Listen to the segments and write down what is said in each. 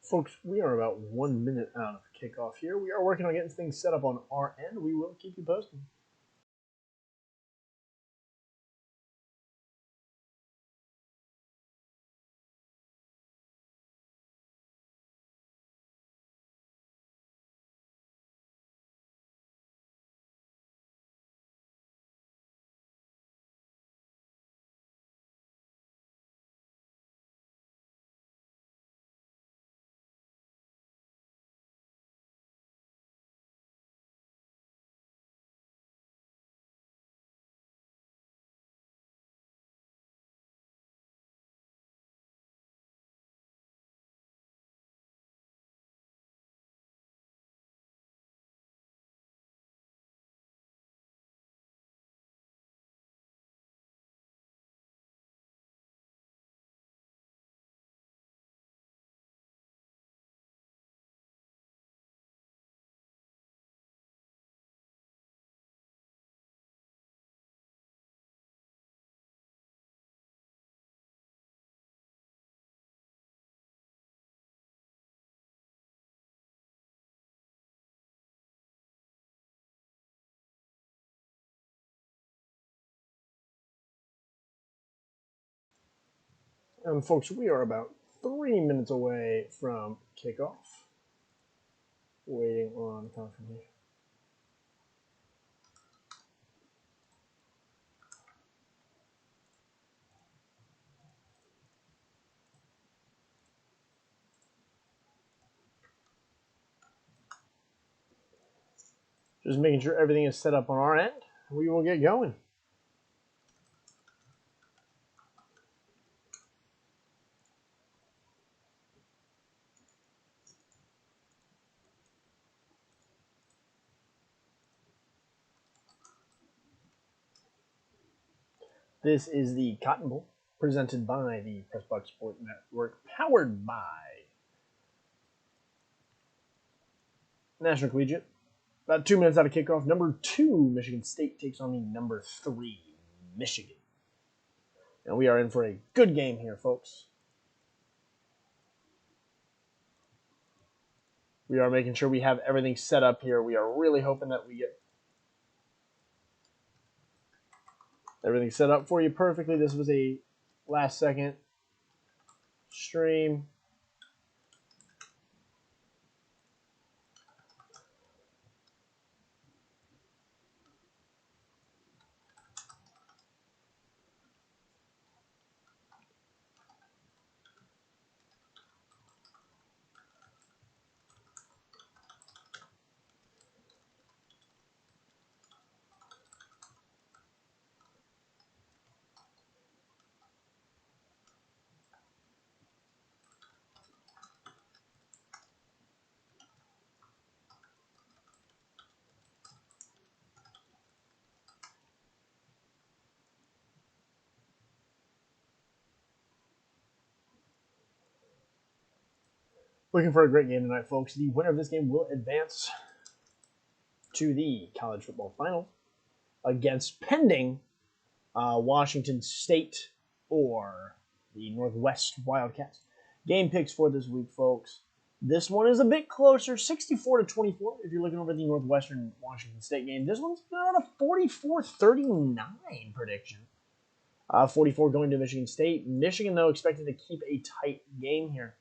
Folks, we are about 1 minute out of kickoff here. We are working on getting things set up on our end. We will keep you posted. Folks, we are about 3 minutes away from kickoff. Waiting on confirmation. Just making sure everything is set up on our end. We will get going. This is the Cotton Bowl, presented by the Pressbox Sport Network, powered by National Collegiate. About 2 minutes out of kickoff, number 2, Michigan State takes on the number 3, Michigan. And we are in for a good game here, folks. We are making sure we have everything set up here. We are really hoping that we get everything set up for you perfectly. This was a last-second stream. Looking for a great game tonight, folks. The winner of this game will advance to the college football final against pending Washington State or the Northwest Wildcats. Game picks for this week, folks. This one is a bit closer, 64-24 if you're looking over the Northwestern Washington State game. This one's got a 44-39 prediction. 44 going to Michigan State. Michigan, though, expected to keep a tight game here.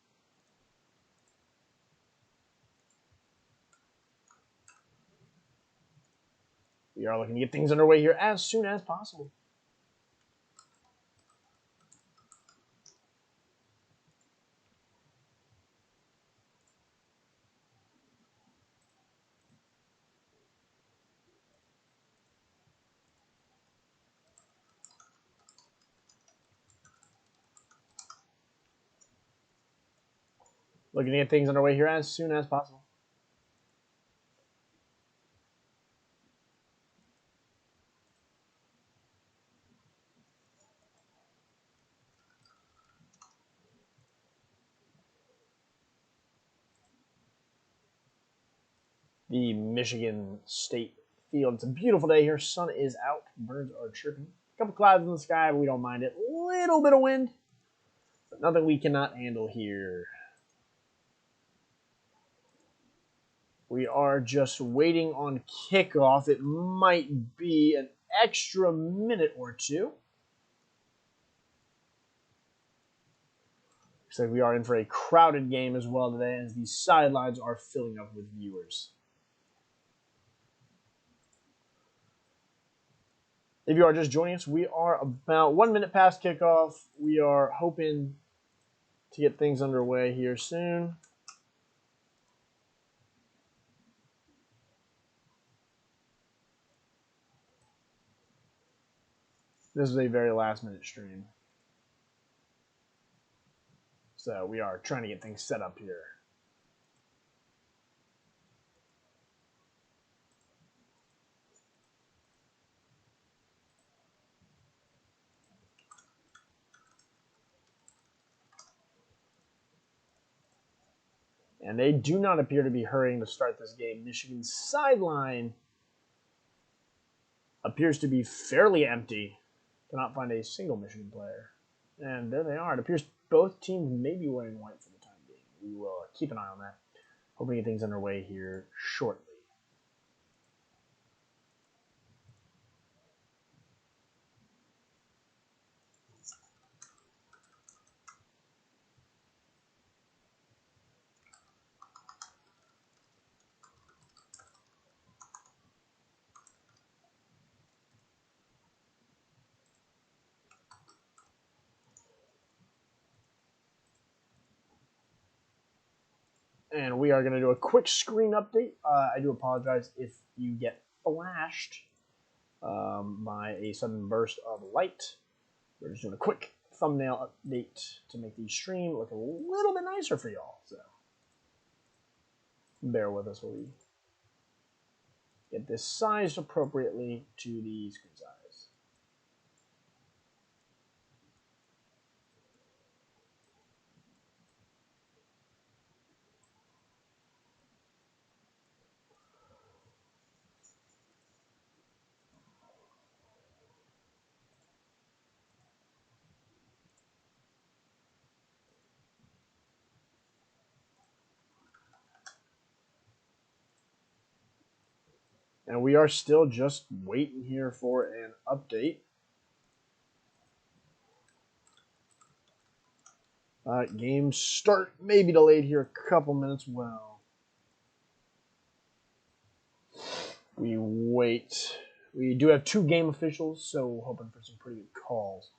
We are looking to get things underway here as soon as possible. Looking to get things underway here as soon as possible. The Michigan State field. It's a beautiful day here. Sun is out. Birds are chirping. A couple clouds in the sky, but we don't mind it. A little bit of wind, but nothing we cannot handle here. We are just waiting on kickoff. It might be an extra minute or two. Looks like we are in for a crowded game as well today, as these sidelines are filling up with viewers. If you are just joining us, we are about 1 minute past kickoff. We are hoping to get things underway here soon. This is a very last minute stream, so we are trying to get things set up here. And they do not appear to be hurrying to start this game. Michigan's sideline appears to be fairly empty. Cannot find a single Michigan player. And there they are. It appears both teams may be wearing white for the time being. We will keep an eye on that. Hoping to get things underway here shortly. And we are going to do a quick screen update. I do apologize if you get flashed by a sudden burst of light. We're just doing a quick thumbnail update to make the stream look a little bit nicer for y'all. So bear with us while we get this sized appropriately to the screen size. And we are still just waiting here for an update. Game start may be delayed here a couple minutes. Well, we wait. We do have 2 game officials, so hoping for some pretty good calls.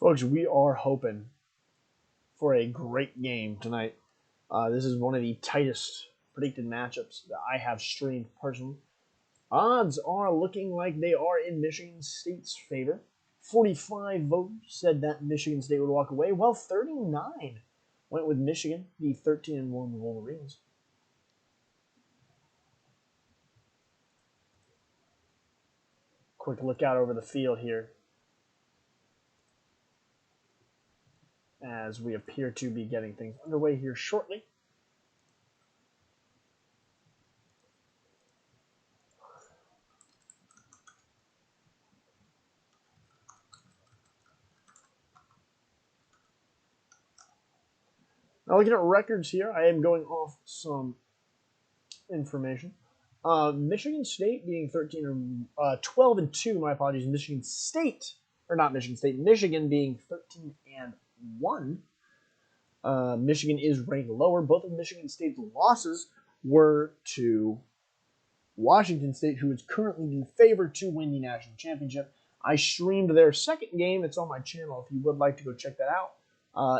Folks, we are hoping for a great game tonight. This is one of the tightest predicted matchups that I have streamed personally. Odds are looking like they are in Michigan State's favor. 45 votes said that Michigan State would walk away, while 39 went with Michigan, the 13-1 Wolverines. Quick look out over the field here, as we appear to be getting things underway here shortly. Now, looking at records here, I am going off some information. Michigan State being 12-2. My apologies. Michigan State, or not Michigan State. Michigan being 13-1. Michigan is ranked lower. Both of Michigan State's losses were to Washington State, who is currently the favorite to win the national championship. I streamed their second game. It's on my channel if you would like to go check that out.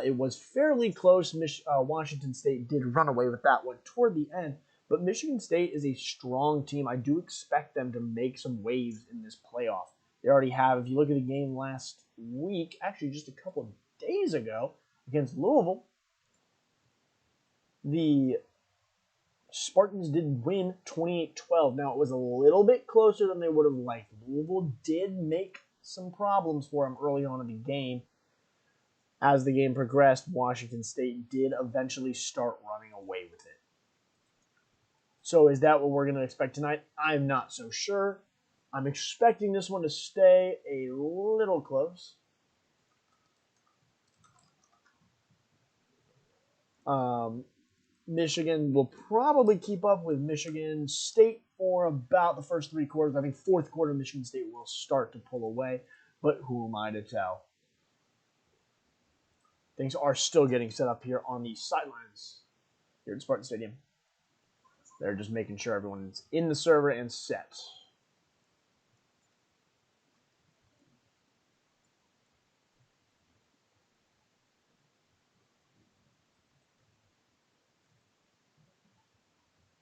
It was fairly close. Washington State did run away with that one toward the end. But Michigan State is a strong team. I do expect them to make some waves in this playoff. They already have. If you look at the game last week, actually just a couple of days ago against Louisville, the Spartans did win 28-12. Now, it was a little bit closer than they would have liked. Louisville did make some problems for him early on in the game. As the game progressed, Washington State did eventually start running away with it. So is that what we're going to expect tonight? I'm not so sure. I'm expecting this one to stay a little close. Michigan will probably keep up with Michigan State for about the first 3 quarters. I think fourth quarter Michigan State will start to pull away, but who am I to tell? Things are still getting set up here on the sidelines here at Spartan Stadium. They're just making sure everyone's in the server and set.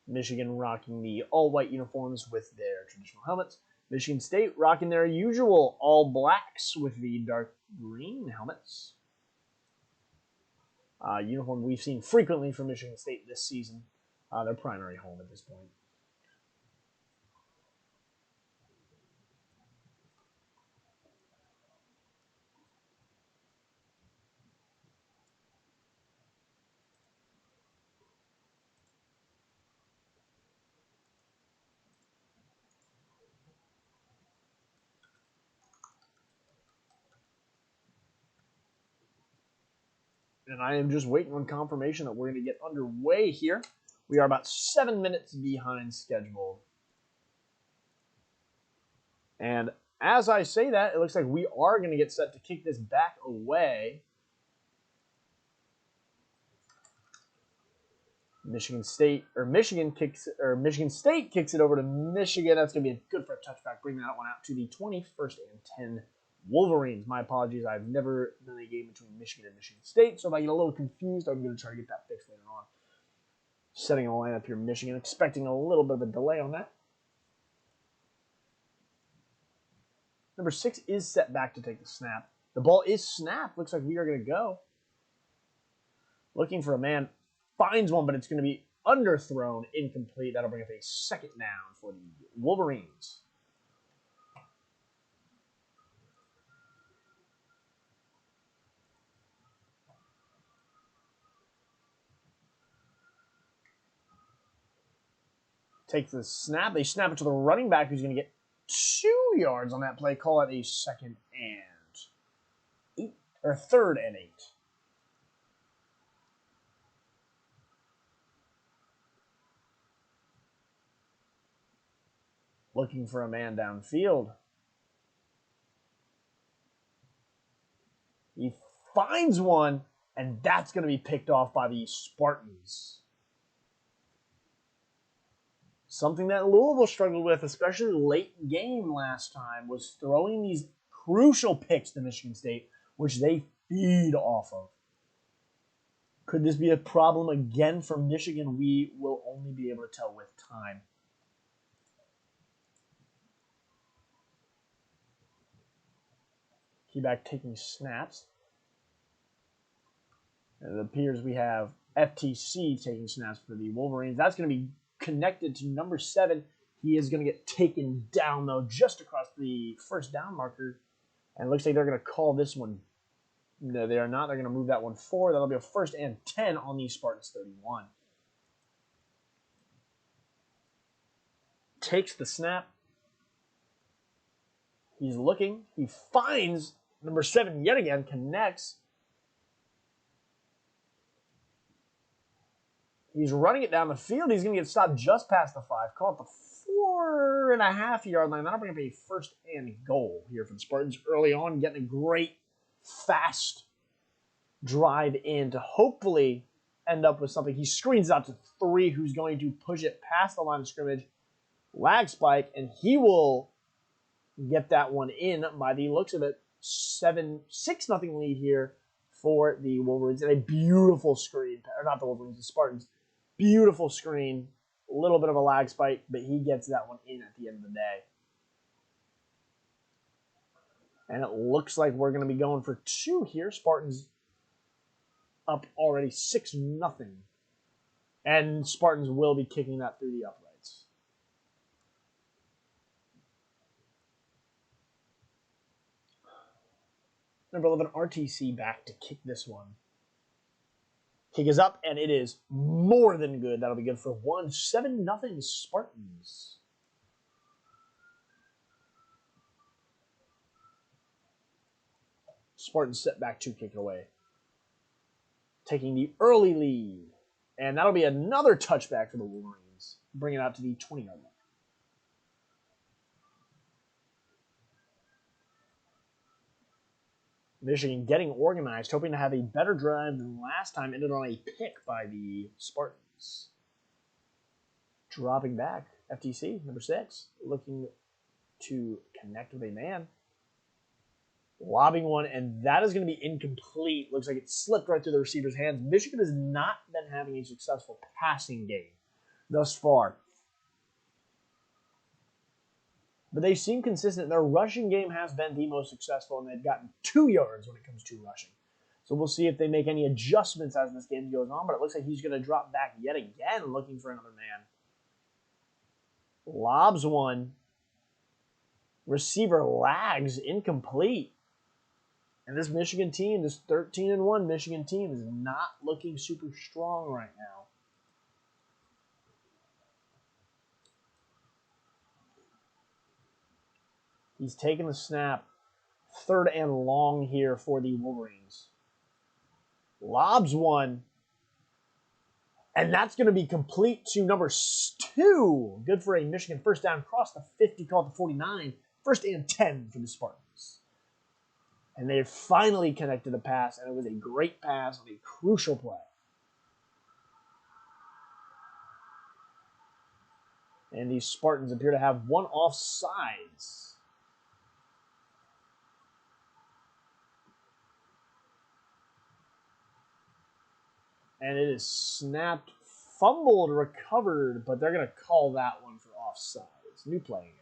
Michigan rocking the all-white uniforms with their traditional helmets. Michigan State rocking their usual all-blacks with the dark green helmets. Uniform we've seen frequently from Michigan State this season. Their primary home at this point. And I am just waiting on confirmation that we're going to get underway here. We are about 7 minutes behind schedule. And as I say that, it looks like we are going to get set to kick this back away. Michigan State kicks it over to Michigan. That's going to be good for a touchback. Bring that one out to the 21st and 10 Wolverines. My apologies. I've never done a game between Michigan and Michigan State, so if I get a little confused, I'm going to try to get that fixed later on. Setting a lineup here, Michigan, expecting a little bit of a delay on that. Number 6 is set back to take the snap. The ball is snapped. Looks like we are going to go. Looking for a man. Finds one, but it's going to be underthrown, incomplete. That'll bring up a second down for the Wolverines. Takes the snap. They snap it to the running back, who's going to get 2 yards on that play. Call it a second and 8, or third and 8. Looking for a man downfield. He finds one, and that's going to be picked off by the Spartans. Something that Louisville struggled with, especially late in game last time, was throwing these crucial picks to Michigan State, which they feed off of. Could this be a problem again for Michigan? We will only be able to tell with time. Keyback taking snaps. And it appears we have FTC taking snaps for the Wolverines. That's going to be connected to number 7. He is going to get taken down, though, just across the first down marker. And it looks like they're going to call this one. No, they are not. They're going to move that one forward. That'll be a first and 10 on the Spartans 31. Takes the snap. He's looking. He finds number 7 yet again. Connects. He's running it down the field. He's going to get stopped just past the 5. Call it the 4.5-yard line. That'll bring up a first and goal here for the Spartans early on, getting a great, fast drive in to hopefully end up with something. He screens out to 3, who's going to push it past the line of scrimmage. Lag spike, and he will get that one in by the looks of it. 6-0 lead here for the Wolverines. And a beautiful screen, or not the Wolverines, the Spartans. Beautiful screen, a little bit of a lag spike, but he gets that one in at the end of the day. And it looks like we're going to be going for 2 here. Spartans up already 6-0. And Spartans will be kicking that through the uprights. Number 11, RTC back to kick this one. Kick is up, and it is more than good. That'll be good for 1. 7-0 Spartans. Spartans set back 2, kick it away. Taking the early lead. And that'll be another touchback for the Wolverines. Bring it out to the 20-yard line. Michigan getting organized, hoping to have a better drive than last time. Ended on a pick by the Spartans. Dropping back, FTC, number 6, looking to connect with a man. Lobbing one, and that is going to be incomplete. Looks like it slipped right through the receiver's hands. Michigan has not been having a successful passing game thus far. But they seem consistent. Their rushing game has been the most successful, and they've gotten 2 yards when it comes to rushing. So we'll see if they make any adjustments as this game goes on, but it looks like he's going to drop back yet again looking for another man. Lobs one. Receiver lags, incomplete. And this Michigan team, this 13-1 Michigan team, is not looking super strong right now. He's taking the snap. 3rd and long here for the Wolverines. Lobs one. And that's going to be complete to number 2. Good for a Michigan first down. Cross the 50, call it the 49. 1st and 10 for the Spartans. And they finally connected a pass, and it was a great pass on a crucial play. And these Spartans appear to have one offsides. And it is snapped, fumbled, recovered, but they're going to call that one for offsides. New playing it.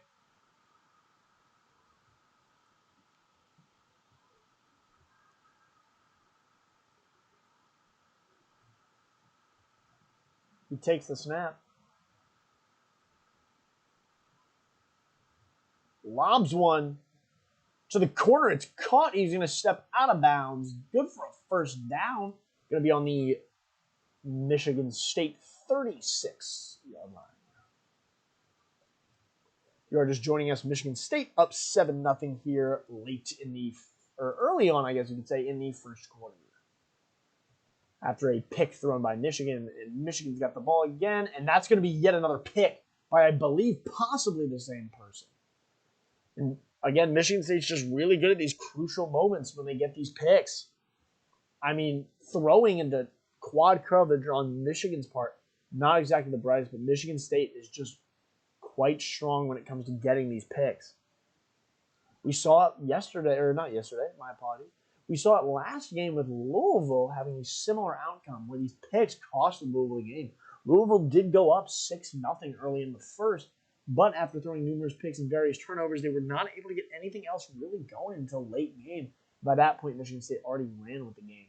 He takes the snap. Lobs one to the corner. It's caught. He's going to step out of bounds. Good for a first down. Going to be on the Michigan State 36-yard line. You are just joining us. Michigan State up 7-0 here late in the, or early on, I guess you could say, in the first quarter. After a pick thrown by Michigan, and Michigan's got the ball again, and that's going to be yet another pick by, I believe, possibly the same person. And again, Michigan State's just really good at these crucial moments when they get these picks. I mean, throwing into quad coverage on Michigan's part, not exactly the brightest, but Michigan State is just quite strong when it comes to getting these picks. We saw it yesterday, or not yesterday, my apologies. We saw it last game with Louisville having a similar outcome where these picks cost Louisville the game. Louisville did go up 6-0 early in the first, but after throwing numerous picks and various turnovers, they were not able to get anything else really going until late game. By that point, Michigan State already ran with the game.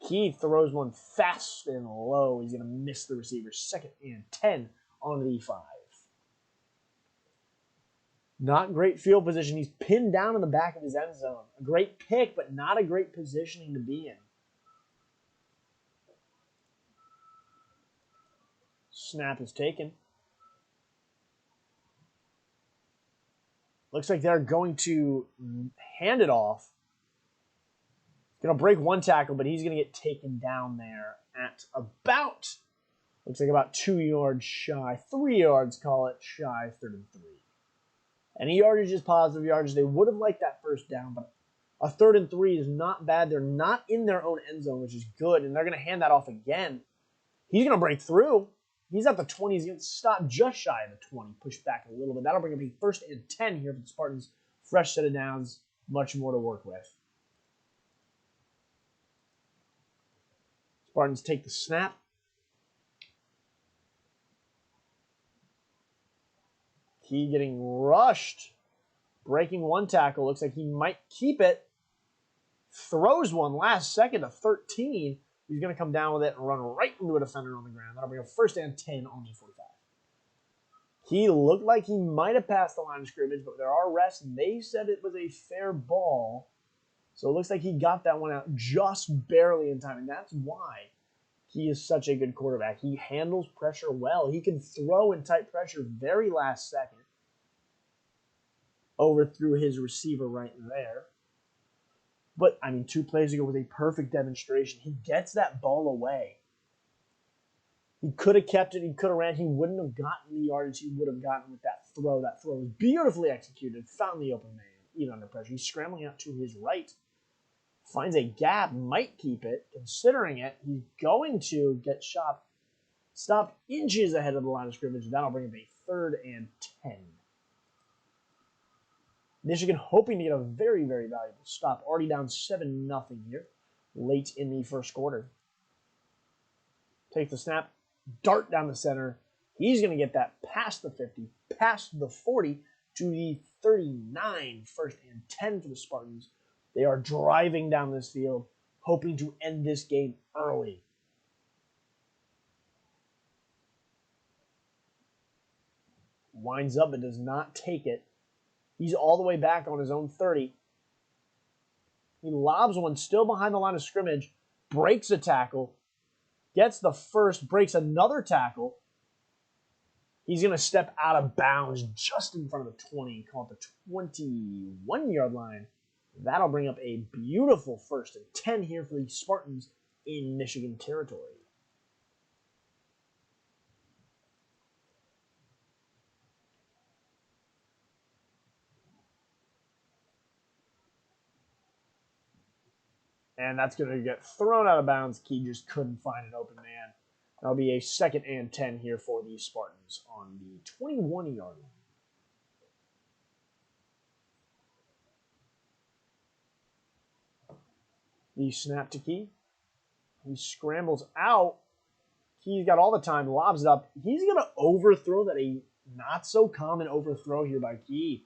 Keith throws one fast and low. He's going to miss the receiver. 2nd and 10 on the 5. Not great field position. He's pinned down in the back of his end zone. A great pick, but not a great positioning to be in. Snap is taken. Looks like they're going to hand it off. Going to break one tackle, but he's going to get taken down there at about, looks like about 2 yards shy. 3 yards, call it, shy, 3rd and 3. Any yardage is positive yardage. They would have liked that first down, but a 3rd and 3 is not bad. They're not in their own end zone, which is good, and they're going to hand that off again. He's going to break through. He's at the 20. He's going to stop just shy of the 20, push back a little bit. That'll bring up a 1st and 10 here for the Spartans. Fresh set of downs, much more to work with. Spartans take the snap. He getting rushed. Breaking one tackle. Looks like he might keep it. Throws one last second to 13. He's going to come down with it and run right into a defender on the ground. That'll bring a 1st and 10 on the 45. He looked like he might have passed the line of scrimmage, but there are refs. They said it was a fair ball. So it looks like he got that one out just barely in time, and that's why he is such a good quarterback. He handles pressure well. He can throw in tight pressure very last second. Overthrew his receiver right there. But, I mean, 2 plays ago was a perfect demonstration. He gets that ball away. He could have kept it. He could have ran. He wouldn't have gotten the yardage he would have gotten with that throw. That throw was beautifully executed. Found the open man, even under pressure. He's scrambling out to his right. Finds a gap. Might keep it. Considering it, he's going to get stopped inches ahead of the line of scrimmage. That'll bring him a 3rd and 10. Michigan hoping to get a very, very valuable stop. Already down 7-0 here late in the first quarter. Take the snap. Dart down the center. He's going to get that past the 50, past the 40 to the 39. 1st and 10 for the Spartans. They are driving down this field, hoping to end this game early. Winds up but does not take it. He's all the way back on his own 30. He lobs one still behind the line of scrimmage, breaks a tackle, gets the first, breaks another tackle. He's going to step out of bounds just in front of the 20, call it the 21-yard line. That'll bring up a beautiful 1st and 10 here for the Spartans in Michigan territory. And that's going to get thrown out of bounds. Key just couldn't find an open man. That'll be a 2nd and 10 here for the Spartans on the 21-yard line. The snap to Key. He scrambles out. Key's got all the time, lobs it up. He's going to overthrow that, a not so common overthrow here by Key.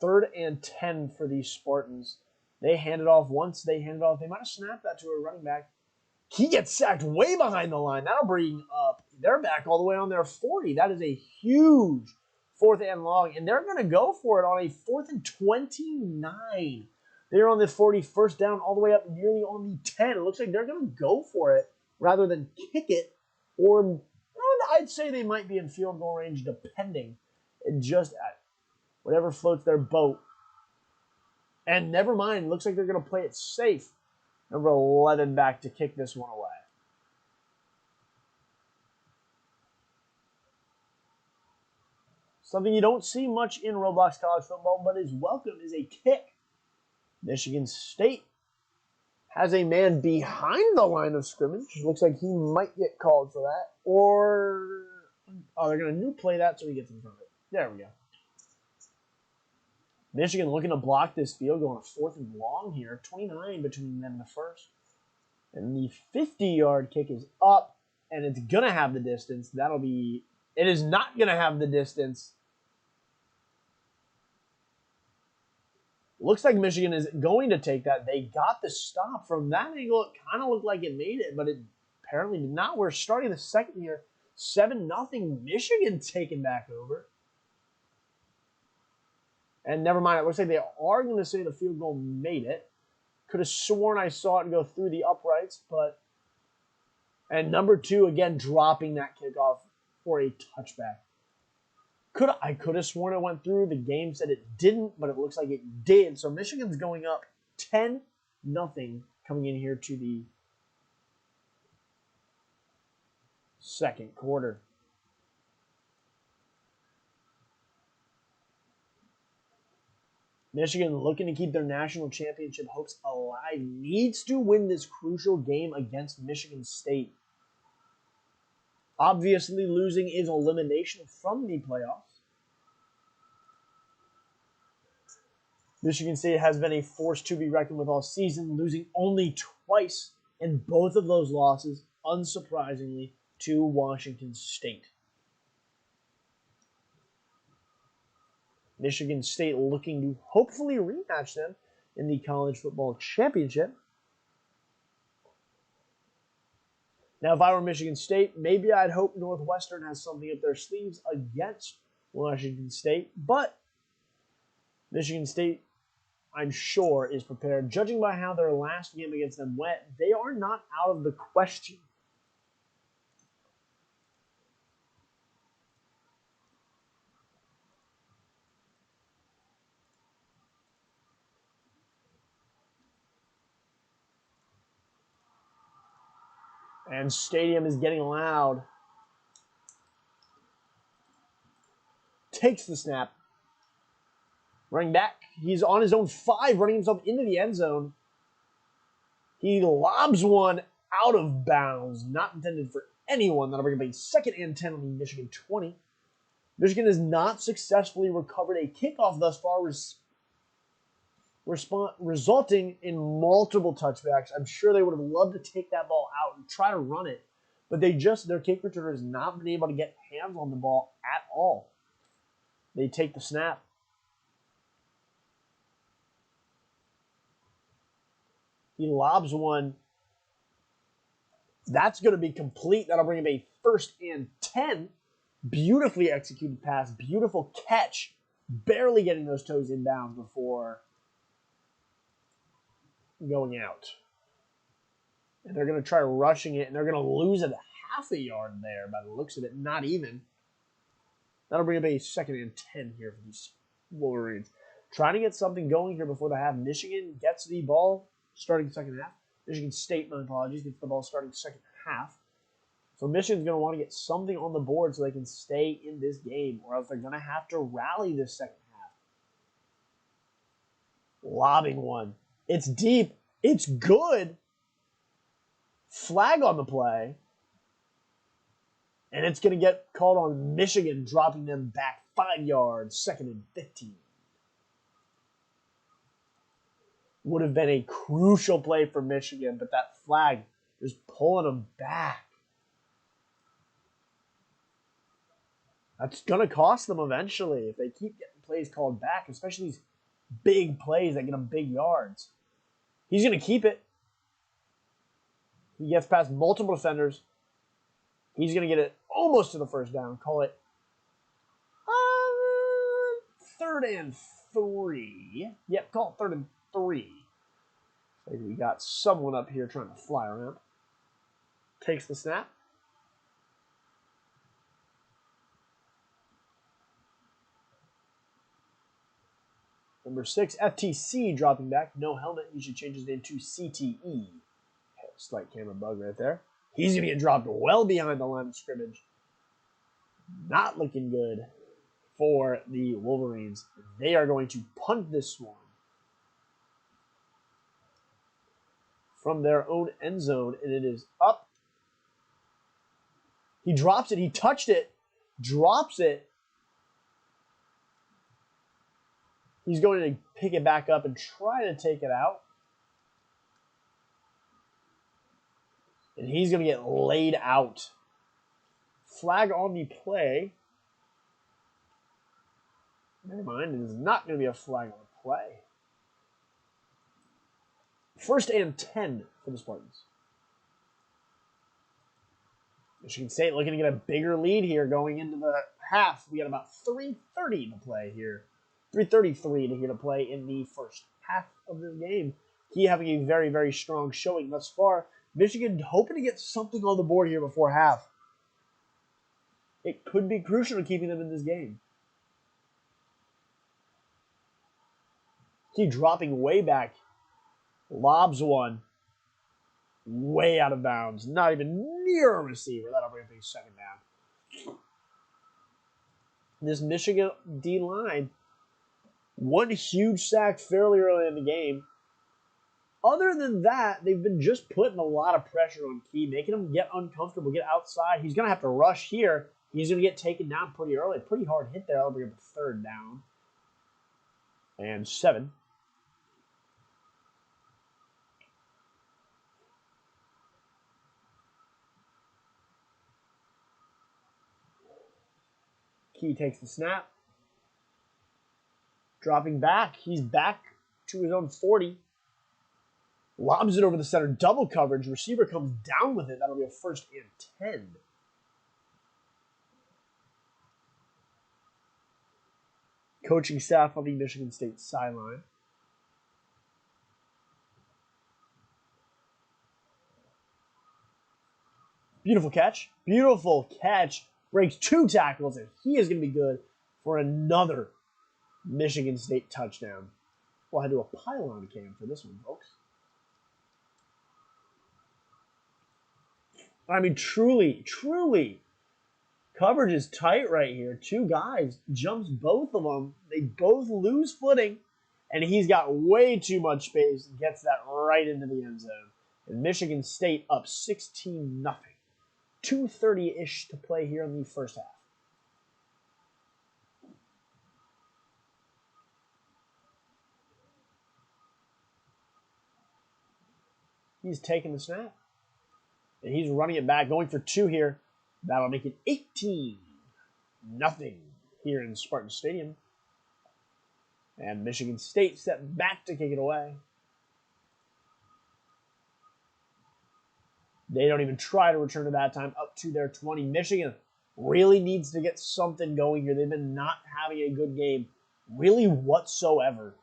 Third and 10 for these Spartans. They hand it off once. They hand it off. They might have snapped that to a running back. He gets sacked way behind the line. That'll bring up, they're back all the way on their 40. That is a huge 4th and long. And they're going to go for it on a 4th and 29. They're on the 40, 1st down all the way up nearly on the 10. It looks like they're going to go for it rather than kick it. Or I'd say they might be in field goal range depending. Just at whatever floats their boat. And never mind, looks like they're going to play it safe. Number 11 back to kick this one away. Something you don't see much in Roblox college football, but is welcome, is a kick. Michigan State has a man behind the line of scrimmage. Looks like he might get called for that. Or, they're going to new play that so he gets in front of it. There we go. Michigan looking to block this field goal on a 4th and long here. 29 between them and the 1st. And the 50-yard kick is up, and it's going to have the distance. It is not going to have the distance. Looks like Michigan is going to take that. They got the stop. From that angle, it kind of looked like it made it, but it apparently did not. We're starting the second here. 7-0 Michigan taking back over. And never mind, it looks like they are going to say the field goal made it. Could have sworn I saw it go through the uprights, but... And number 2, again, dropping that kickoff for a touchback. I could have sworn it went through. The game said it didn't, but it looks like it did. So Michigan's going up 10-0 coming in here to the second quarter. Michigan looking to keep their national championship hopes alive. Needs to win this crucial game against Michigan State. Obviously, losing is elimination from the playoffs. Michigan State has been a force to be reckoned with all season, losing only twice, and both of those losses, unsurprisingly, to Washington State. Michigan State looking to hopefully rematch them in the college football championship. Now, if I were Michigan State, maybe I'd hope Northwestern has something up their sleeves against Washington State. But Michigan State, I'm sure, is prepared. Judging by how their last game against them went, they are not out of the question. And Stadium is getting loud. Takes the snap. Running back. He's on his own 5, running himself into the end zone. He lobs one out of bounds. Not intended for anyone. That'll bring up a 2nd and 10 on the Michigan 20. Michigan has not successfully recovered a kickoff thus far, resulting in multiple touchbacks. I'm sure they would have loved to take that ball out and try to run it, but their kick returner has not been able to get hands on the ball at all. They take the snap. He lobs one. That's going to be complete. That'll bring him a 1st and 10. Beautifully executed pass. Beautiful catch. Barely getting those toes inbounds before going out. And they're going to try rushing it, and they're going to lose it half a yard there by the looks of it. Not even. That'll bring up a 2nd and 10 here for these Wolverines. Trying to get something going here before the half. Michigan gets the ball starting second half. Michigan State, my apologies, gets the ball starting second half. So Michigan's going to want to get something on the board so they can stay in this game, or else they're going to have to rally this second half. Lobbing one. It's deep. It's good. Flag on the play. And it's going to get called on Michigan, dropping them back 5 yards, 2nd and 15. Would have been a crucial play for Michigan, but that flag is pulling them back. That's going to cost them eventually if they keep getting plays called back, especially these big plays that get them big yards. He's going to keep it. He gets past multiple defenders. He's going to get it almost to the 1st down. Call it 3rd and 3. Yep, call it 3rd and 3. Maybe we got someone up here trying to fly around. Takes the snap. Number 6, FTC dropping back. No helmet. He should change his name to CTE. Slight camera bug right there. He's going to get dropped well behind the line of scrimmage. Not looking good for the Wolverines. They are going to punt this one from their own end zone, and it is up. He drops it. He touched it. Drops it. He's going to pick it back up and try to take it out. And he's going to get laid out. Flag on the play. Never mind, it is not going to be a flag on the play. 1st and 10 for the Spartans. Michigan State looking to get a bigger lead here going into the half. We got about 3:30 to play here. 3:33 to here to play in the 1st half of this game. He having a very, very strong showing thus far. Michigan hoping to get something on the board here before half. It could be crucial to keeping them in this game. Keep dropping way back. Lobs one. Way out of bounds. Not even near a receiver. That'll bring up a 2nd down. This Michigan D-line. One huge sack fairly early in the game. Other than that, they've been just putting a lot of pressure on Key, making him get uncomfortable, get outside. He's going to have to rush here. He's going to get taken down pretty early. Pretty hard hit there. That'll bring up a 3rd down. And 7. Key takes the snap. Dropping back. He's back to his own 40. Lobs it over the center, double coverage. Receiver comes down with it. That'll be a 1st and 10. Coaching staff on the Michigan State sideline. Beautiful catch. Beautiful catch. Breaks 2 tackles, and he is going to be good for another Michigan State touchdown. We'll head to a pylon cam for this one, folks. I mean, truly, coverage is tight right here. 2 guys, jumps both of them. They both lose footing, and he's got way too much space and gets that right into the end zone. And Michigan State up 16-0. 2:30-ish to play here in the first half. He's taking the snap. And he's running it back, going for 2 here. That'll make it 18-0 here in Spartan Stadium. And Michigan State stepped back to kick it away. They don't even try to return at that time, up to their 20. Michigan really needs to get something going here. They've been not having a good game, really whatsoever,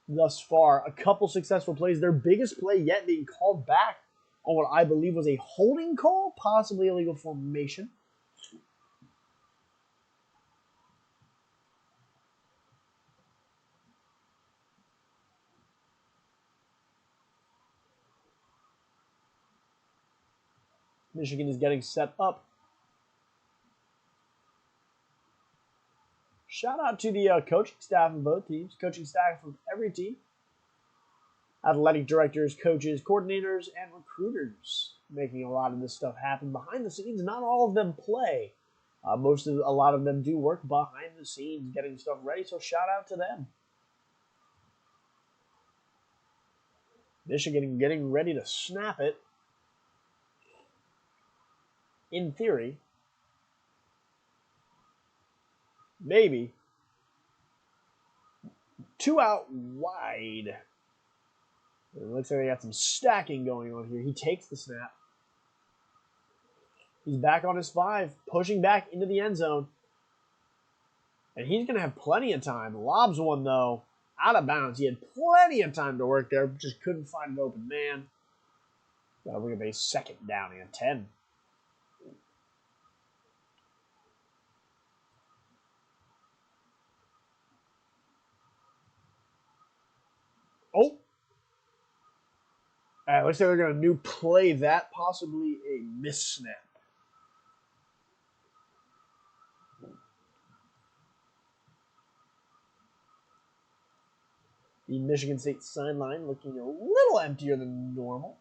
thus far. A couple successful plays. Their biggest play yet being called back on what I believe was a holding call, possibly illegal formation. Michigan is getting set up. Shout out to the coaching staff of both teams, coaching staff of every team, athletic directors, coaches, coordinators, and recruiters, making a lot of this stuff happen behind the scenes. Not all of them play. A lot of them do work behind the scenes, getting stuff ready, so shout out to them. Michigan getting ready to snap it. In theory, maybe 2 out wide. It looks like they got some stacking going on here. He takes the snap. He's back on his 5, pushing back into the end zone. And he's going to have plenty of time. Lobs one, though, out of bounds. He had plenty of time to work there, just couldn't find an open man. That'll bring up a 2nd down and 10. Oh! Looks like they're going to new play that, possibly a miss snap. The Michigan State sideline looking a little emptier than normal.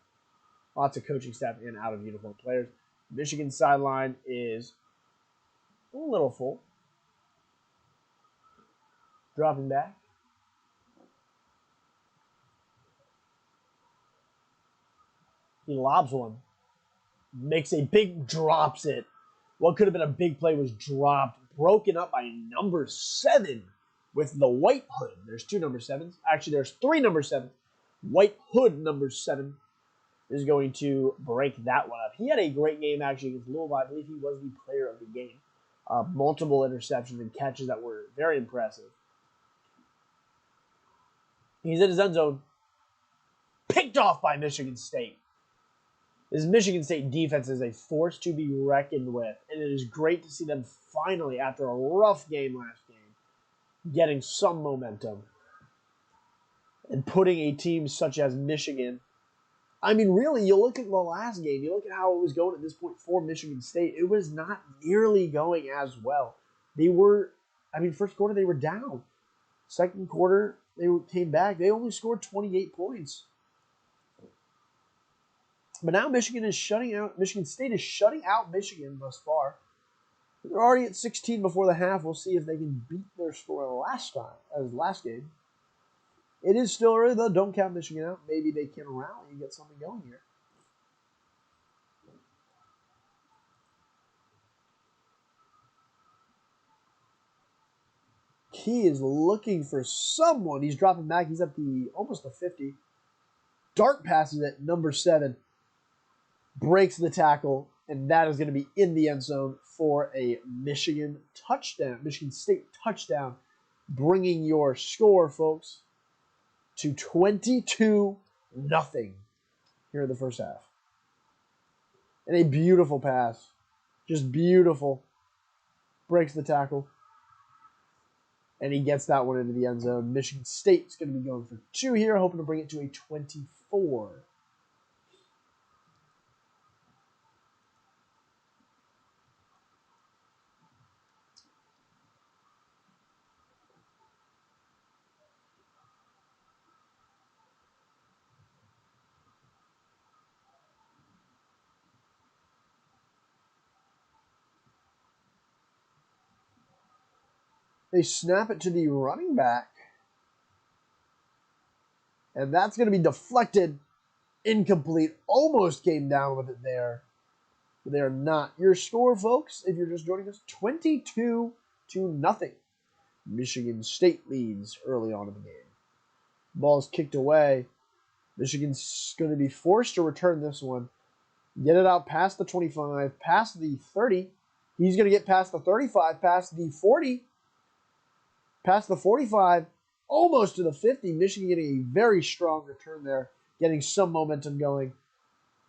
Lots of coaching staff and out-of-uniform players. Michigan sideline is a little full. Dropping back. He lobs one. Makes a big, drops it. What could have been a big play was dropped. Broken up by number 7 with the white hood. There's 2 number 7s. Actually, there's 3 number 7s. White hood number 7 is going to break that one up. He had a great game, actually, against Louisville. I believe he was the player of the game. Multiple interceptions and catches that were very impressive. He's in his end zone. Picked off by Michigan State. This Michigan State defense is a force to be reckoned with, and it is great to see them finally, after a rough game last game, getting some momentum and putting a team such as Michigan. I mean, really, you look at the last game, you look at how it was going at this point for Michigan State, it was not nearly going as well. First quarter, they were down. Second quarter, they came back. They only scored 28 points. But now Michigan State is shutting out Michigan thus far. They're already at 16 before the half. We'll see if they can beat their score last game. It is still early, though. Don't count Michigan out. Maybe they can rally and get something going here. He is looking for someone. He's dropping back. He's at almost the 50. dart passes it. Number 7 breaks the tackle, and that is going to be in the end zone for a Michigan touchdown, Michigan State touchdown, bringing your score, folks, to 22-0 here in the first half. And a beautiful pass. Just beautiful. Breaks the tackle. And he gets that one into the end zone. Michigan State's going to be going for 2 here, hoping to bring it to a 24. They snap it to the running back. And that's going to be deflected. Incomplete. Almost came down with it there. But they are not. Your score, folks, if you're just joining us, 22-0. Michigan State leads early on in the game. Ball's kicked away. Michigan's going to be forced to return this one. Get it out past the 25, past the 30. He's going to get past the 35, past the 40. Past the 45, almost to the 50. Michigan getting a very strong return there, getting some momentum going.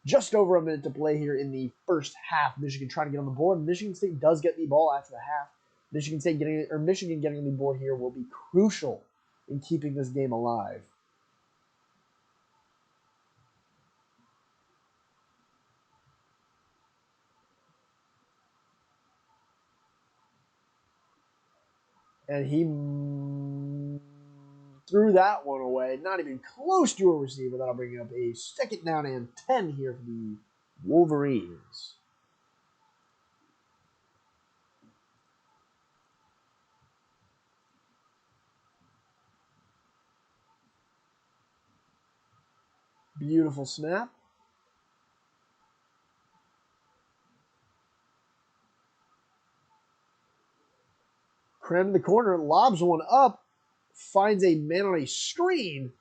Just over a minute to play here in the first half. Michigan trying to get on the board. Michigan State does get the ball after the half. Michigan getting on the board here will be crucial in keeping this game alive. And he threw that one away. Not even close to a receiver. That'll bring up a 2nd down and 10 here for the Wolverines. Beautiful snap. Cram in the corner, lobs one up, finds a man on a screen.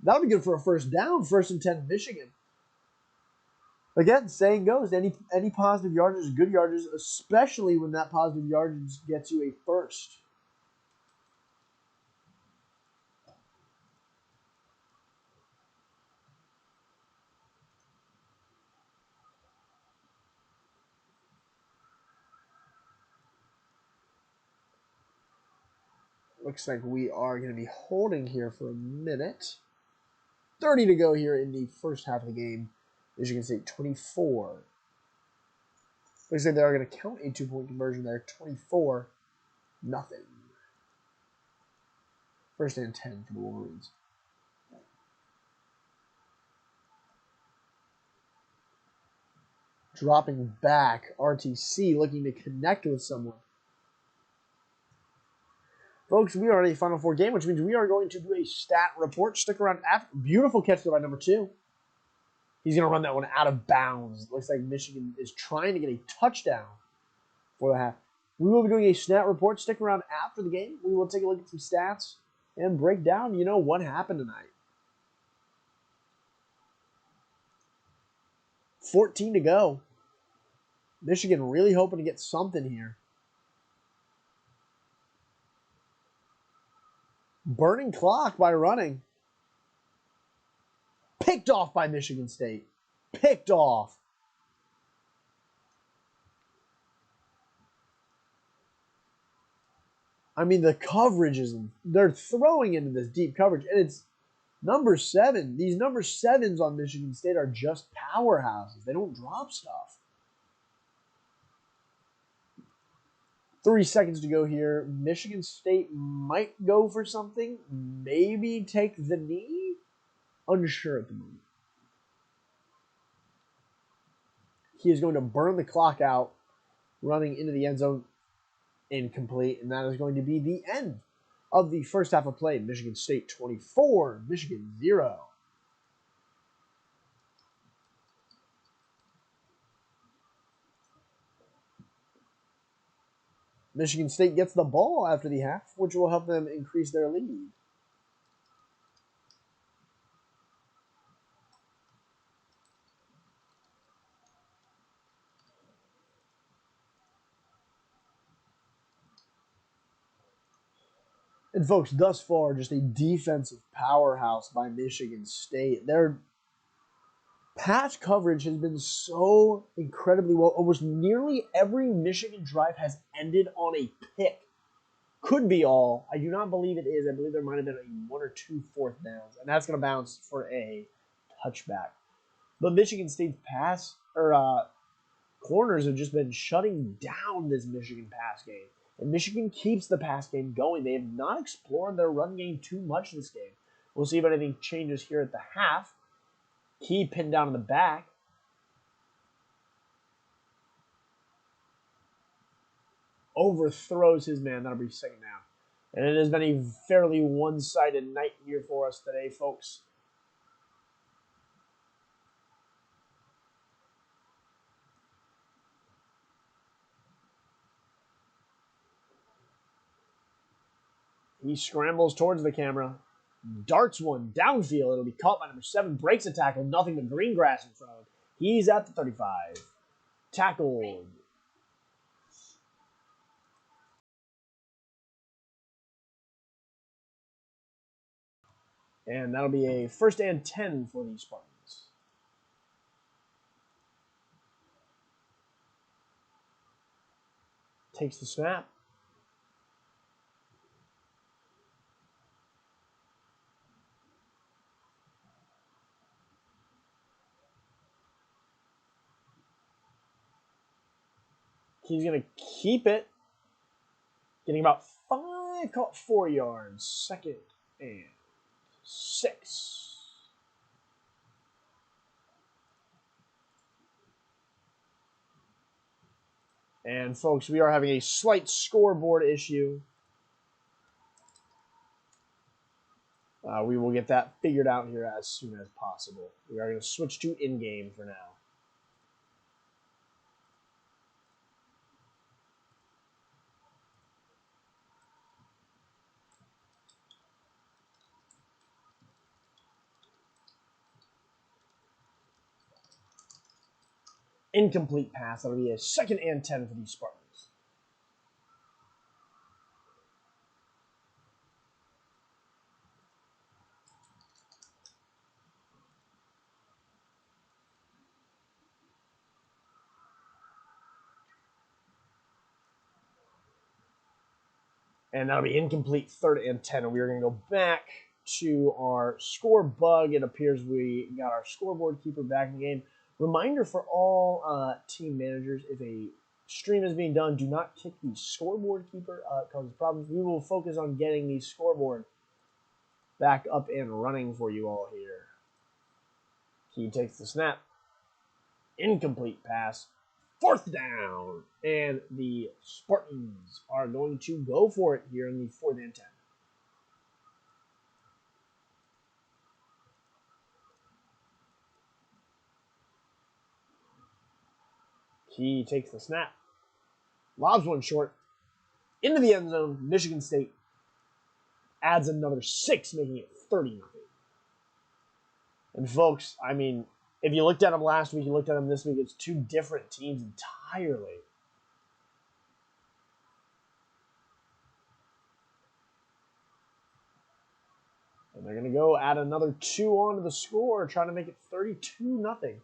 That'll be good for a first down, 1st and 10 Michigan. Again, saying goes, any positive yardage is good yardage, especially when that positive yardage gets you a first. Looks like we are going to be holding here for a minute. 30 to go here in the first half of the game. Michigan State 24. Looks like they are going to count a 2-point conversion there. 24-0. 1st and 10 for the Wolverines. Dropping back, RTC looking to connect with someone. Folks, we are in a Final Four game, which means we are going to do a stat report. Stick around after. Beautiful catch there by number 2. He's going to run that one out of bounds. Looks like Michigan is trying to get a touchdown for the half. We will be doing a stat report. Stick around after the game. We will take a look at some stats and break down, what happened tonight. 14 to go. Michigan really hoping to get something here. Burning clock by running. Picked off by Michigan State. Picked off. I mean, the coverage is, they're throwing into this deep coverage, and it's number 7. These number 7s on Michigan State are just powerhouses. They don't drop stuff. 3 seconds to go here. Michigan State might go for something. Maybe take the knee. Unsure at the moment. He is going to burn the clock out, running into the end zone. Incomplete, and that is going to be the end of the first half of play. Michigan State 24, Michigan 0. Michigan State gets the ball after the half, which will help them increase their lead. And folks, thus far, just a defensive powerhouse by Michigan State. Their pass coverage has been so incredibly well. Almost nearly every Michigan drive has ended on a pick. Could be all. I do not believe it is. I believe there might have been a 1 or 2 fourth downs, and that's going to bounce for a touchback. But Michigan State's pass or corners have just been shutting down this Michigan pass game. And Michigan keeps the pass game going. They have not explored their run game too much this game. We'll see if anything changes here at the half. Key pinned down in the back. Overthrows his man. That'll be second down. And it has been a fairly one-sided night here for us today, folks. He scrambles towards the camera. Darts one downfield. It'll be caught by number 7. Breaks a tackle. Nothing but green grass in front of him. He's at the 35. Tackled. And that'll be a 1st and 10 for the Spartans. Takes the snap. He's going to keep it. Getting about 5, caught 4 yards. 2nd and 6. And folks, we are having a slight scoreboard issue. We will get that figured out here as soon as possible. We are going to switch to in-game for now. Incomplete pass. That'll be a 2nd and 10 for the Spartans. And that'll be incomplete, 3rd and 10. And we are going to go back to our score bug. It appears we got our scoreboard keeper back in the game. Reminder for all team managers, if a stream is being done, do not kick the scoreboard keeper. It causes problems. We will focus on getting the scoreboard back up and running for you all here. He takes the snap. Incomplete pass. 4th down. And the Spartans are going to go for it here in the 4th and 10. He takes the snap. Lobs one short. Into the end zone. Michigan State adds another 6, making it 30-0. And folks, I mean, if you looked at them last week, you looked at them this week, it's 2 different teams entirely. And they're going to go add another 2 onto the score, trying to make it 32-0.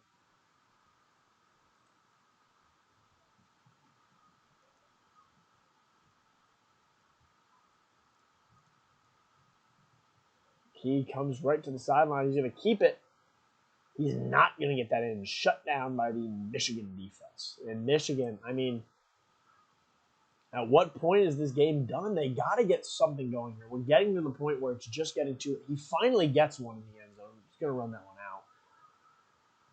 He comes right to the sideline. He's going to keep it. He's not going to get that in. Shut down by the Michigan defense. And Michigan, I mean, at what point is this game done? They got to get something going here. We're getting to the point where it's just getting to it. He finally gets one in the end zone. He's going to run that one out.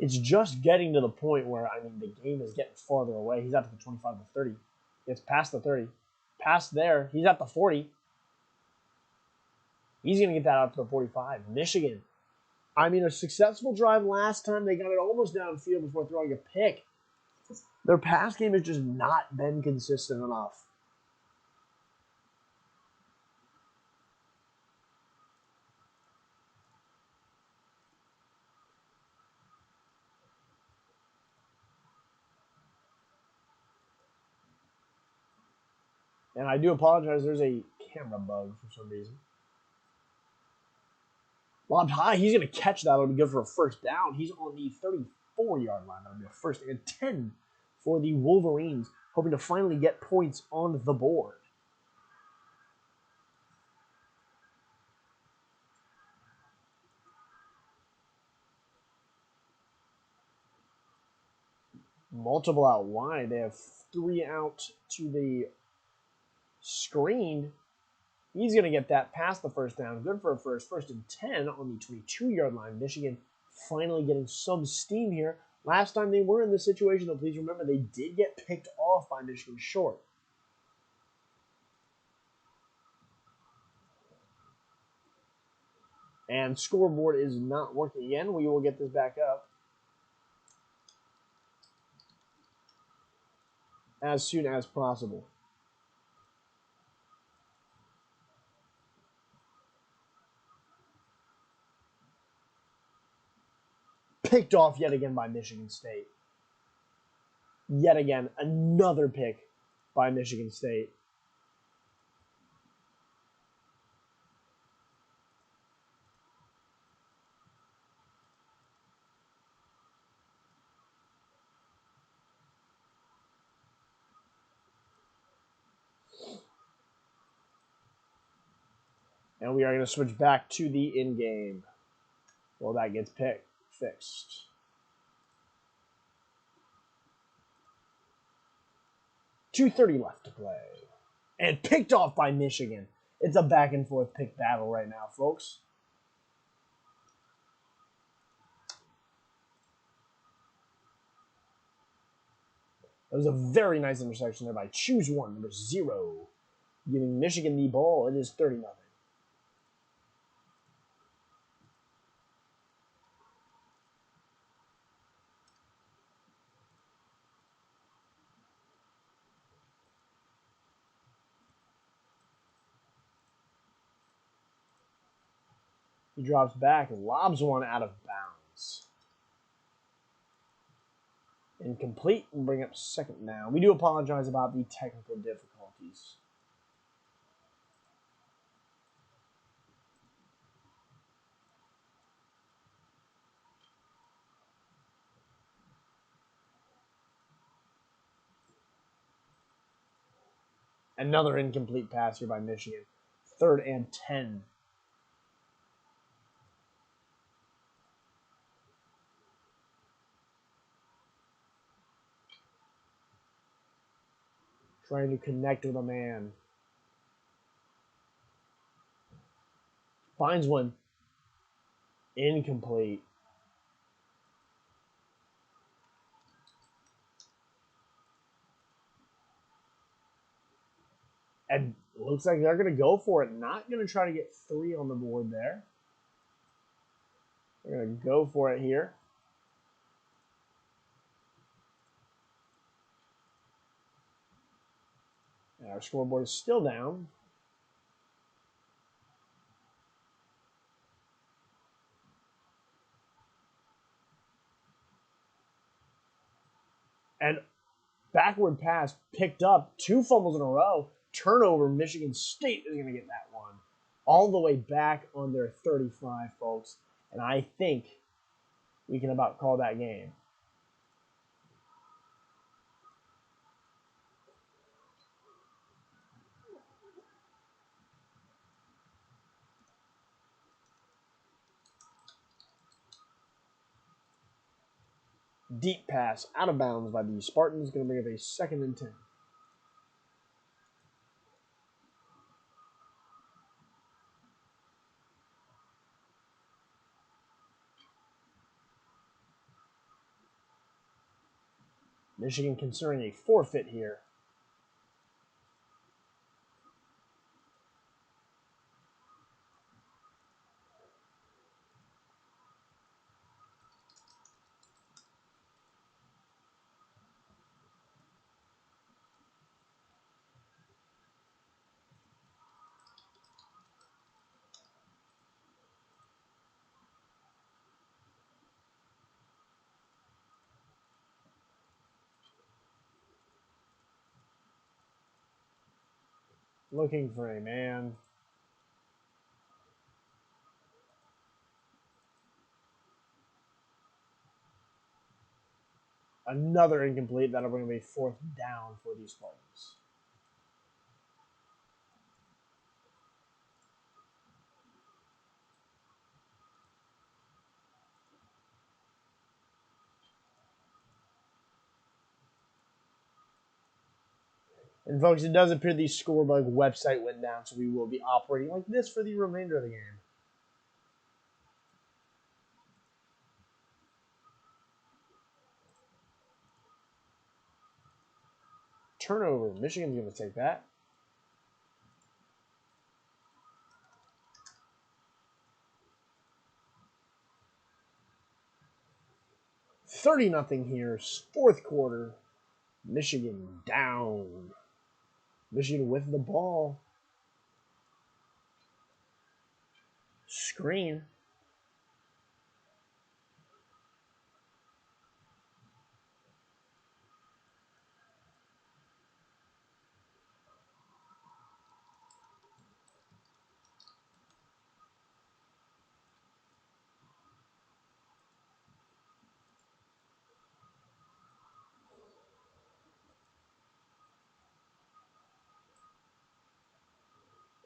It's just getting to the point where, I mean, the game is getting farther away. He's out to the 25 to 30. It's past the 30. Past there. He's at the 40. He's going to get that out to the 45. Michigan. I mean, a successful drive last time. They got it almost downfield before throwing a pick. Their pass game has just not been consistent enough. And I do apologize. There's a camera bug for some reason. Lobbed high. He's going to catch that. It'll be good for a first down. He's on the 34-yard line. That'll be a first and 10 for the Wolverines, hoping to finally get points on the board. Multiple out wide. They have 3 out to the screen. He's going to get that past the first down. Good for a first and 10 on the 22-yard line. Michigan finally getting some steam here. Last time they were in this situation, though, please remember, they did get picked off by Michigan short. And scoreboard is not working again. We will get this back up as soon as possible. Picked off yet again by Michigan State. Yet again, another pick by Michigan State. And we are going to switch back to the in-game. Well, that gets fixed. 2:30 left to play. And picked off by Michigan. It's a back-and-forth pick battle right now, folks. That was a very nice intersection there by Choose One, number 0. Giving Michigan the ball. It is 30-0. He drops back and lobs one out of bounds. Incomplete. We'll bring up second down. We do apologize about the technical difficulties. Another incomplete pass here by Michigan. 3rd and 10. Trying to connect with a man. Finds one. Incomplete. And looks like they're going to go for it. Not going to try to get 3 on the board there. They're going to go for it here. And our scoreboard is still down. And backward pass picked up. 2 fumbles in a row. Turnover. Michigan State is going to get that one. All the way back on their 35, folks. And I think we can about call that game. Deep pass out of bounds by the Spartans. Going to bring up a 2nd and 10. Michigan considering a forfeit here. Looking for a man. Another incomplete. That'll bring me 4th down for these Spartans. And folks, it does appear the scoreboard website went down, so we will be operating like this for the remainder of the game. Turnover. Michigan's going to take that. $30-0 here. 4th quarter. Michigan down. Michigan with the ball. Screen.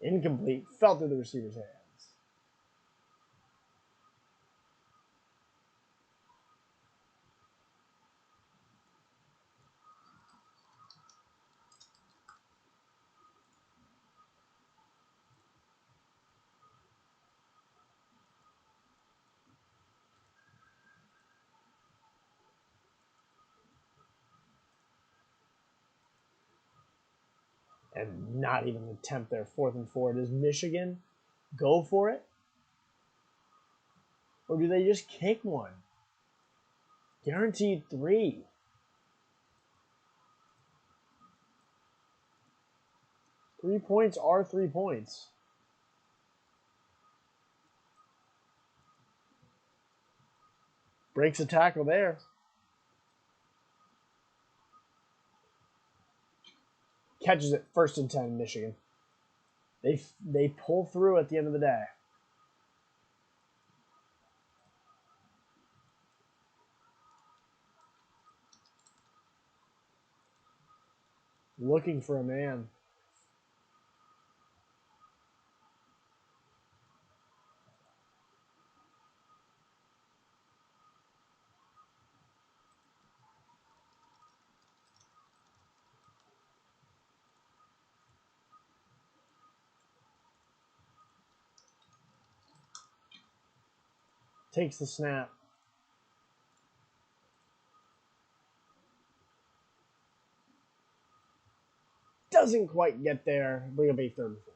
Incomplete. Fell through the receiver's hands. And not even an attempt there. 4th and 4. Does Michigan go for it? Or do they just kick one? Guaranteed 3. Three points are 3 points. Breaks a tackle there. Catches it 1st and 10, Michigan. They pull through at the end of the day. Looking for a man. Takes the snap. Doesn't quite get there. Bring up a 3rd and 4.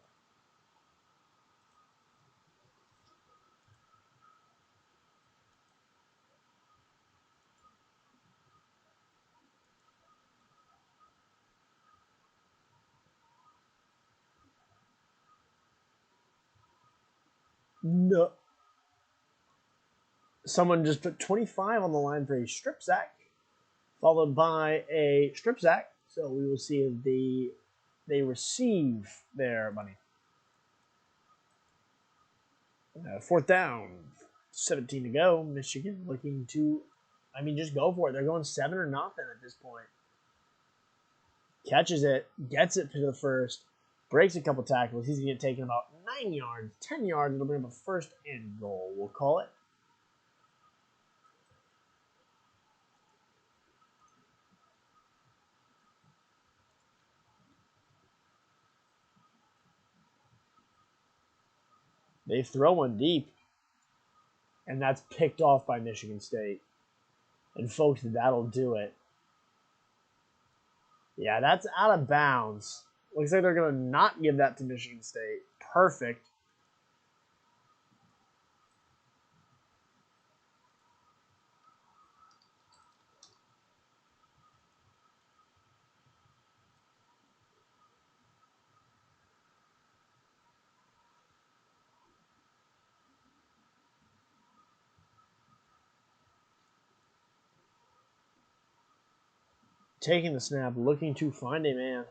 No. Someone just put 25 on the line for a strip sack, followed by a strip sack. So we will see if they receive their money. 4th down, 17 to go. Michigan looking to, just go for it. They're going 7-0 at this point. Catches it, gets it to the 1st, breaks a couple tackles. He's going to get taken about 9 yards, 10 yards. It'll bring up a 1st and goal, we'll call it. They throw one deep, and that's picked off by Michigan State. And folks, that'll do it. Yeah, that's out of bounds. Looks like they're going to not give that to Michigan State. Perfect. Taking the snap, looking to find a man.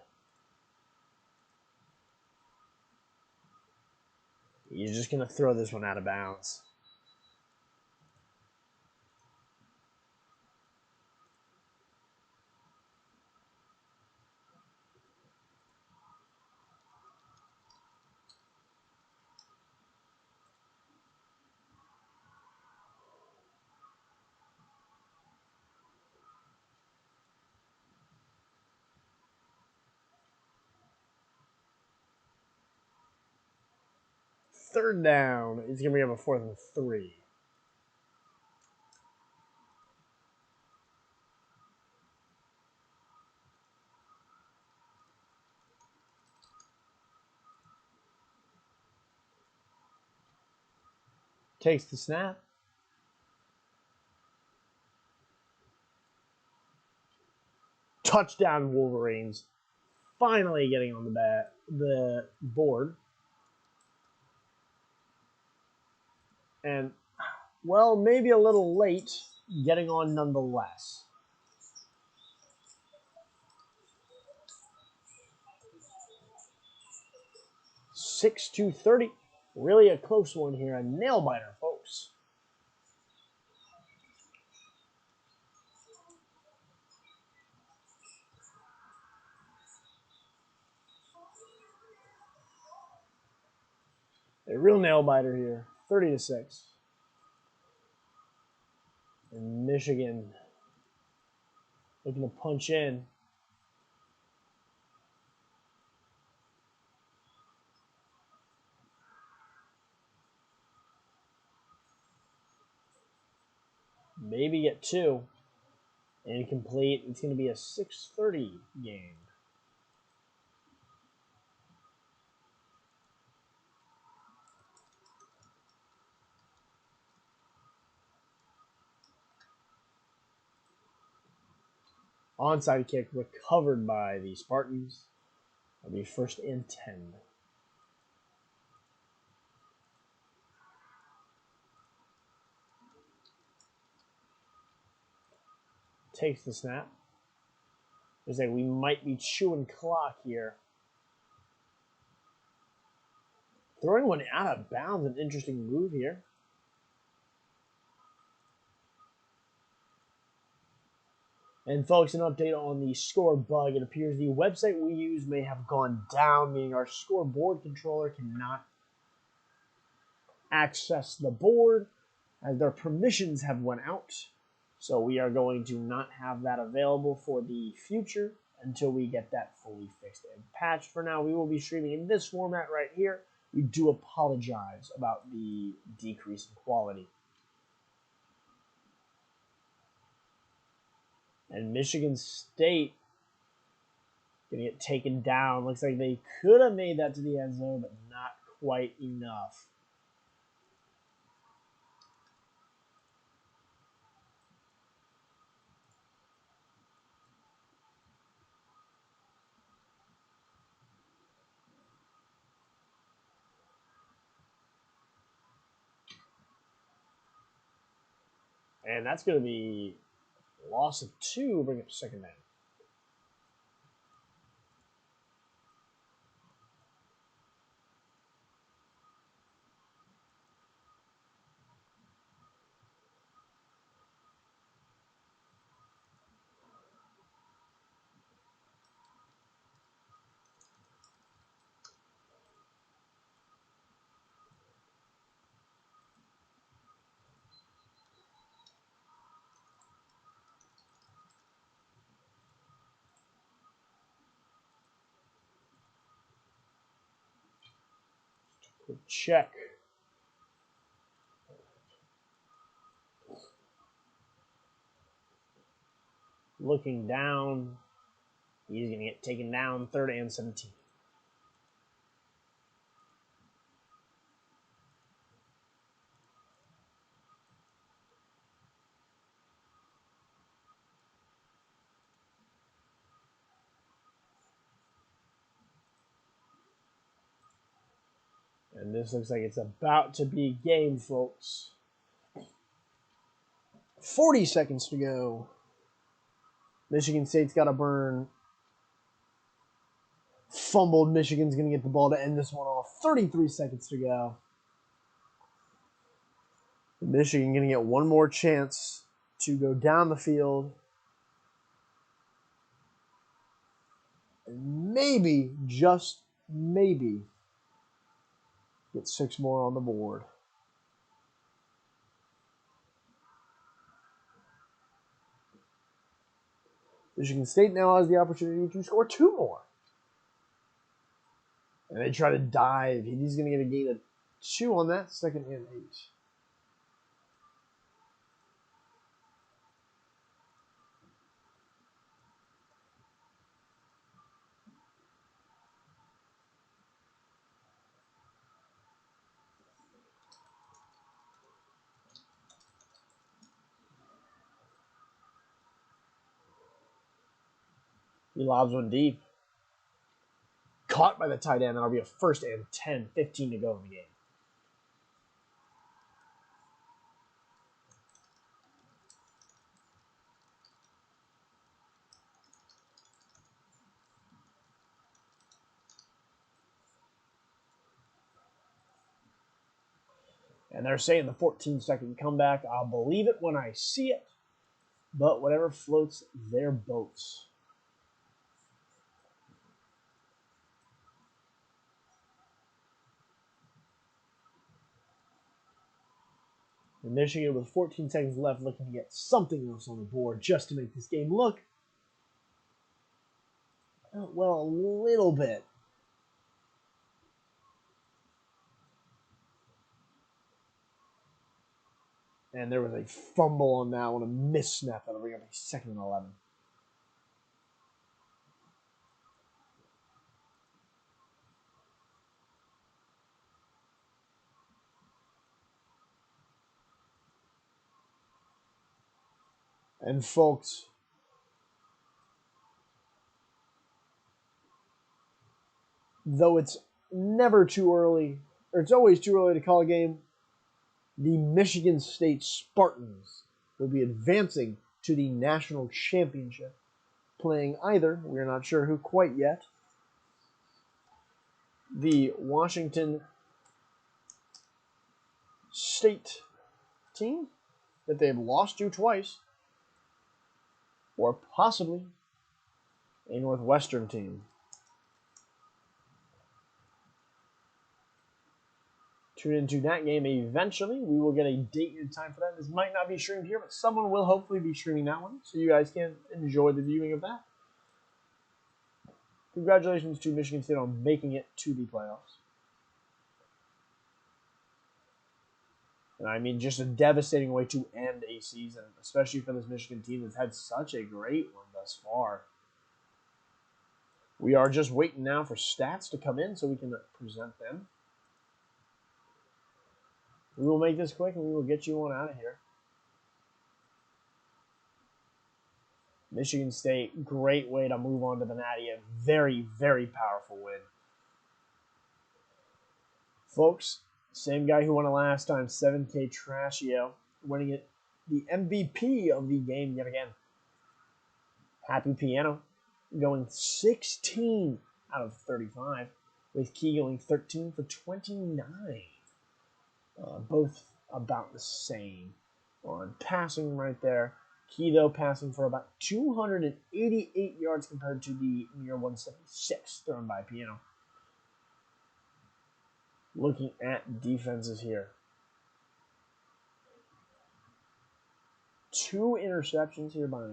He's just going to throw this one out of bounds. Third down. He's going to bring up a 4th and 3. Takes the snap. Touchdown Wolverines. Finally getting on the board. And, well, maybe a little late, getting on nonetheless. Six to 30. Really a close one here. A nail biter, folks. A real nail biter here. 30 to 6. And Michigan looking to punch in. Maybe get 2. Incomplete. It's going to be a 6:30 game. Onside kick recovered by the Spartans. That'll be 1st and 10. Takes the snap. Looks like we might be chewing clock here. Throwing one out of bounds, an interesting move here. And folks, an update on the score bug. It appears the website we use may have gone down, meaning our scoreboard controller cannot access the board as their permissions have went out. So we are going to not have that available for the future until we get that fully fixed and patched. For now, we will be streaming in this format right here. We do apologize about the decrease in quality. And Michigan State going to get taken down. Looks like they could have made that to the end zone, but not quite enough. And that's going to be a loss of 2, bring up 2nd down. Quick check. Looking down. He's going to get taken down, 3rd and 17. And this looks like it's about to be game, folks. 40 seconds to go. Michigan State's got to burn. Fumbled. Michigan's going to get the ball to end this one off. 33 seconds to go. Michigan going to get one more chance to go down the field. And maybe, just maybe, get 6 more on the board. Michigan State now has the opportunity to score 2 more. And they try to dive. He's going to get a gain of 2 on that, second and 8. He lobs one deep. Caught by the tight end. That'll be a first and 10, 15 to go in the game. And they're saying the 14-second comeback. I'll believe it when I see it. But whatever floats their boats. And Michigan with 14 seconds left looking to get something else on the board just to make this game look, well, a little bit. And there was a fumble on that one, a miss snap. That'll bring up a 2nd and 11. And folks, though it's never too early, or it's always too early to call a game, the Michigan State Spartans will be advancing to the national championship, playing either, we're not sure who quite yet, the Washington State team that they've lost to twice, or possibly a Northwestern team. Tune into that game eventually. We will get a date and time for that. This might not be streamed here, but someone will hopefully be streaming that one, so you guys can enjoy the viewing of that. Congratulations to Michigan State on making it to the playoffs. And I mean, just a devastating way to end a season, especially for this Michigan team that's had such a great one thus far. We are just waiting now for stats to come in so we can present them. We will make this quick and we will get you on out of here. Michigan State, great way to move on to the Natty. A very, very powerful win. Folks, same guy who won it last time, 7K Trashio, winning it the MVP of the game yet again. Happy Piano going 16 out of 35, with Key going 13 for 29. Both about the same on passing right there. Key, though, passing for about 288 yards compared to the near 176 thrown by Piano. Looking at defenses here. 2 interceptions here by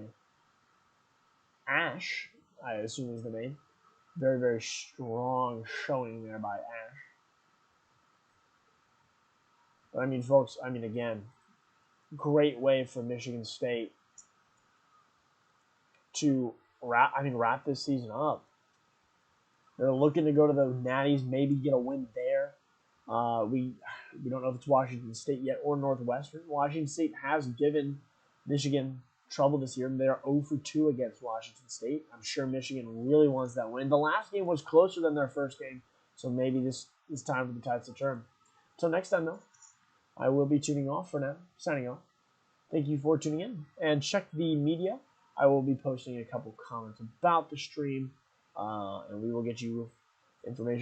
Ash, I assume is the name. Very, very strong showing there by Ash. But I mean, folks, again, great way for Michigan State to wrap this season up. They're looking to go to the Natties, maybe get a win there. We don't know if it's Washington State yet or Northwestern. Washington State has given Michigan trouble this year. They're 0 for 2 against Washington State. I'm sure Michigan really wants that win. The last game was closer than their first game, so maybe this is time for the tides to turn. Until next time, though, I will be tuning off for now. Signing off. Thank you for tuning in. And check the media. I will be posting a couple comments about the stream, and we will get you information.